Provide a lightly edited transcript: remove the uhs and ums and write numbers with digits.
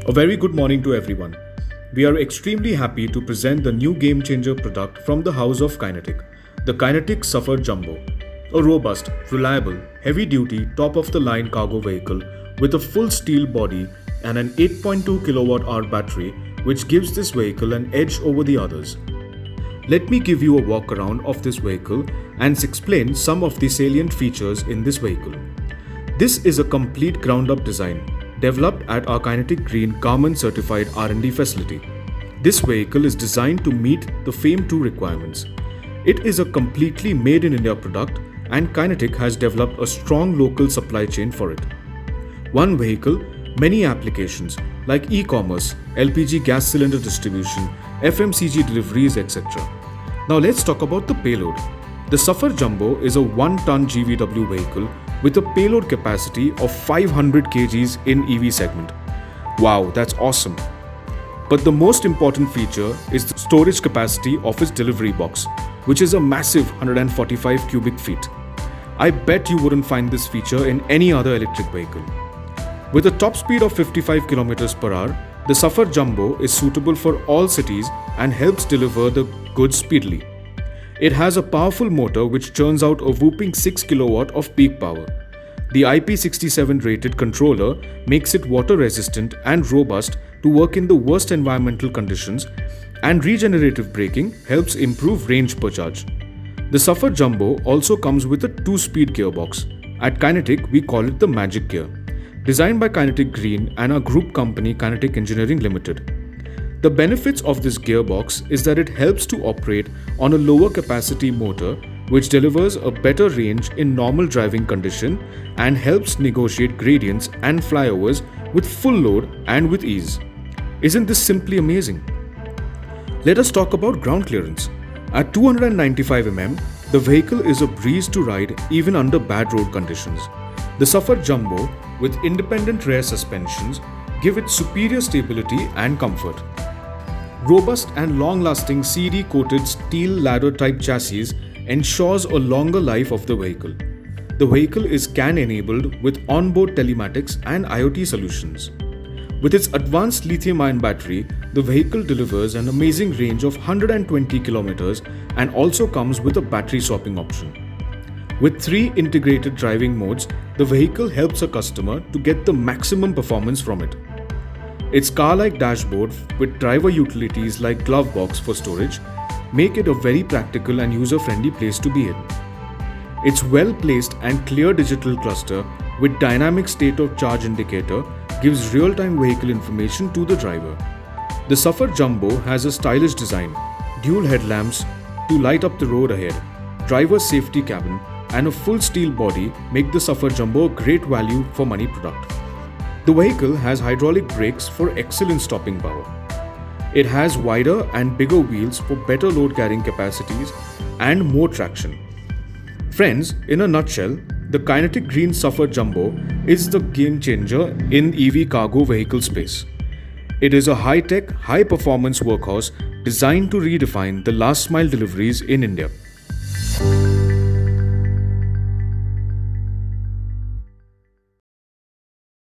A very good morning to everyone. We are extremely happy to present the new game changer product from the house of Kinetic, the Kinetic Suffer Jumbo. A robust, reliable, heavy duty, top of the line cargo vehicle with a full steel body and an 8.2 kWh battery, which gives this vehicle an edge over the others. Let me give you a walk around of this vehicle and explain some of the salient features in this vehicle. This is a complete ground up design developed at our Kinetic Green government certified R&D facility. This vehicle is designed to meet the FAME 2 requirements. It is a completely made in India product and Kinetic has developed a strong local supply chain for it. One vehicle, many applications like e-commerce, LPG gas cylinder distribution, FMCG deliveries, etc. Now let's talk about the payload. The Suffer Jumbo is a 1-ton GVW vehicle with a payload capacity of 500 kgs in EV segment. Wow, that's awesome. But the most important feature is the storage capacity of its delivery box, which is a massive 145 cubic feet. I bet you wouldn't find this feature in any other electric vehicle. With a top speed of 55 km per hour, the Suffer Jumbo is suitable for all cities and helps deliver the goods speedily. It has a powerful motor which churns out a whopping 6 kW of peak power. The IP67 rated controller makes it water resistant and robust to work in the worst environmental conditions, and regenerative braking helps improve range per charge. The Suffer Jumbo also comes with a 2-speed gearbox. At Kinetic, we call it the Magic Gear. Designed by Kinetic Green and our group company Kinetic Engineering Limited. The benefits of this gearbox is that it helps to operate on a lower capacity motor which delivers a better range in normal driving condition and helps negotiate gradients and flyovers with full load and with ease. Isn't this simply amazing? Let us talk about ground clearance. At 295 mm, the vehicle is a breeze to ride even under bad road conditions. The Suffer Jumbo with independent rear suspensions give it superior stability and comfort. Robust and long-lasting CD-coated steel ladder-type chassis ensures a longer life of the vehicle. The vehicle is CAN-enabled with onboard telematics and IoT solutions. With its advanced lithium-ion battery, the vehicle delivers an amazing range of 120 km and also comes with a battery swapping option. With 3 integrated driving modes, the vehicle helps a customer to get the maximum performance from it. Its car-like dashboard with driver utilities like glove box for storage make it a very practical and user-friendly place to be in. Its well-placed and clear digital cluster with dynamic state of charge indicator gives real-time vehicle information to the driver. The Suffer Jumbo has a stylish design, dual headlamps to light up the road ahead, driver's safety cabin and a full steel body make the Suffer Jumbo a great value for money product. The vehicle has hydraulic brakes for excellent stopping power. It has wider and bigger wheels for better load carrying capacities and more traction. Friends, in a nutshell, the Kinetic Green Suffer Jumbo is the game changer in EV cargo vehicle space. It is a high-tech, high-performance workhorse designed to redefine the last mile deliveries in India.